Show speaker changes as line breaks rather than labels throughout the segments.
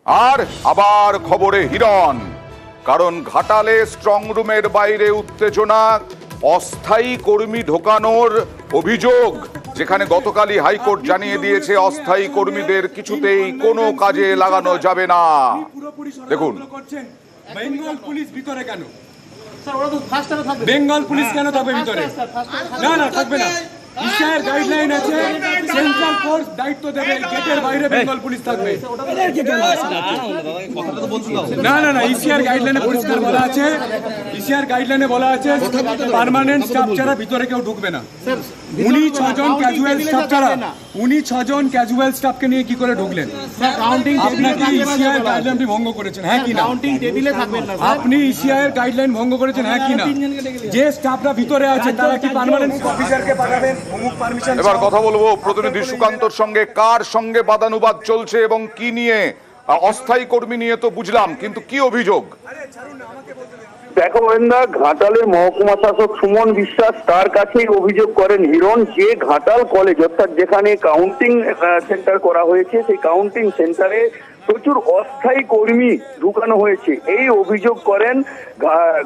আর আবার খবরে হিরণ, কারণ ঘাটালে স্ট্রং রুমের বাইরে উত্তেজনা, অস্থায়ী কর্মী ঢোকানোর অভিযোগ, যেখানে গতকালই হাইকোর্ট জানিয়ে দিয়েছে অস্থায়ী কর্মীদের কিছুতেই কোনো কাজে লাগানো যাবে না। দেখুন,
বেঙ্গল পুলিশ ভিতরে কেন? বেঙ্গল পুলিশ কেন থাকবে ভিতরে? না না, থাকবে না। ইসিআইয়ের গাইডলাইন আছে, সেন্ট্রাল ফোর্স দায়িত্ব দেবে, গেটের বাইরে বেঙ্গল পুলিশ থাকবে। না না না, ইসিআইয়ের গাইডলাইনে পরিষ্কার বলা আছে, ইসিআইয়ের গাইডলাইনে বলা আছে পার্মানেন্ট স্টাফ ছাড়া ভিতরে কেউ ঢুকবে না। উনি 6 জন ক্যাজুয়াল স্টাফ ছাড়া, উনি 6 জন ক্যাজুয়াল স্টাফকে নিয়ে কি করে ঢুকলেন? আপনাকে ইসিআইয়ের গাইডলাইনটি ভঙ্গ করেছেন, হ্যাঁ কি না? আপনি ইসিআইয়ের গাইডলাইন ভঙ্গ করেছেন, হ্যাঁ কি না? যে স্টাফরা ভিতরে আছে তারা কি পার্মানেন্ট অফিসারকে পাঠাবেন?
এবার কথা বলবো প্রতিনিধি সুকান্তর সঙ্গে। কার সঙ্গে বাদানুবাদ চলছে এবং কি নিয়ে? অস্থায়ী কর্মী নিয়ে তো বুঝলাম, কিন্তু কি অভিযোগ?
দেখো গোয়েন্দা, ঘাটালের মহকুমা শাসক সুমন বিশ্বাস তার কাছেই অভিযোগ করেন হিরণ, যে ঘাটাল কলেজ অর্থাৎ যেখানে কাউন্টিং সেন্টার করা হয়েছে, সেই কাউন্টিং সেন্টারে প্রচুর অস্থায়ী কর্মী ঢুকানো হয়েছে। এই অভিযোগ করেন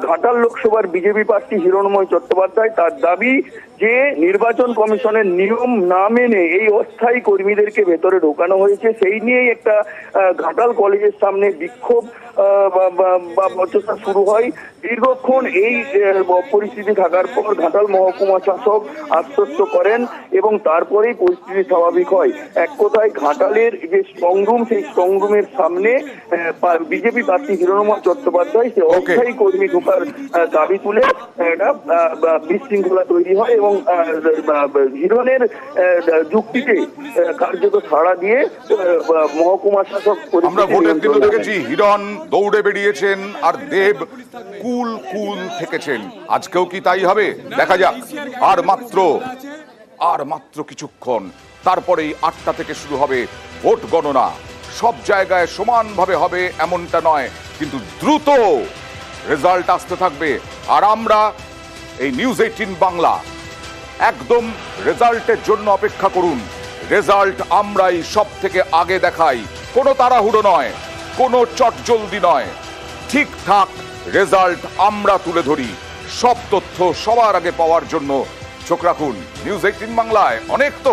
ঘাটাল লোকসভার বিজেপি প্রার্থী হিরণময় চট্টোপাধ্যায়। তার দাবি যে নির্বাচন কমিশনের নিয়ম না মেনে এই অস্থায়ী কর্মীদেরকে ভেতরে ঢোকানো হয়েছে। সেই নিয়েই একটা ঘাটাল কলেজের সামনে বিক্ষোভ বা বচসা শুরু হয়। দীর্ঘক্ষণ এই পরিস্থিতি থাকার পর ঘাটাল মহকুমা শাসক আশ্বস্ত করেন এবং তারপরেই পরিস্থিতি স্বাভাবিক হয়। এক কথায় ঘাটালের যে স্ট্রং রুম, সেই স্ট্রং রুমের সামনে বিজেপি প্রার্থী হিরণময় চট্টোপাধ্যায় সে অস্থায়ী কর্মী ঢোকার দাবি তুলে একটা বিশৃঙ্খলা তৈরি হয় এবং হিরণের যুক্তিতে কার্যত ছাড়া দিয়ে মহকুমা শাসক।
আমরা ভোটের দিনও দেখেছি হিরণ দৌড়ে বেরিয়েছেন আর দেব কুল কুল থেকেছেন। আজকেও কি তাই হবে? দেখা যাক। আর মাত্র কিছুক্ষণ, তারপরেই 8টা থেকে শুরু হবে ভোট গণনা। সব জায়গায় সমানভাবে হবে এমনটা নয়, কিন্তু দ্রুত রেজাল্ট আসতে থাকবে। আর আমরা এই নিউজ 18 বাংলা একদম রেজাল্টের জন্য অপেক্ষা করুন। রেজাল্ট আমরাই সব থেকে আগে দেখাই, কোনো তাড়াহুড়ো নয়, কোনো চটজলদি নয়, ঠিকঠাক রেজাল্ট আমরা তুলে ধরি। সব তথ্য সবার আগে পাওয়ার জন্য চোখ রাখুন নিউজ 18 বাংলায়। অনেক তো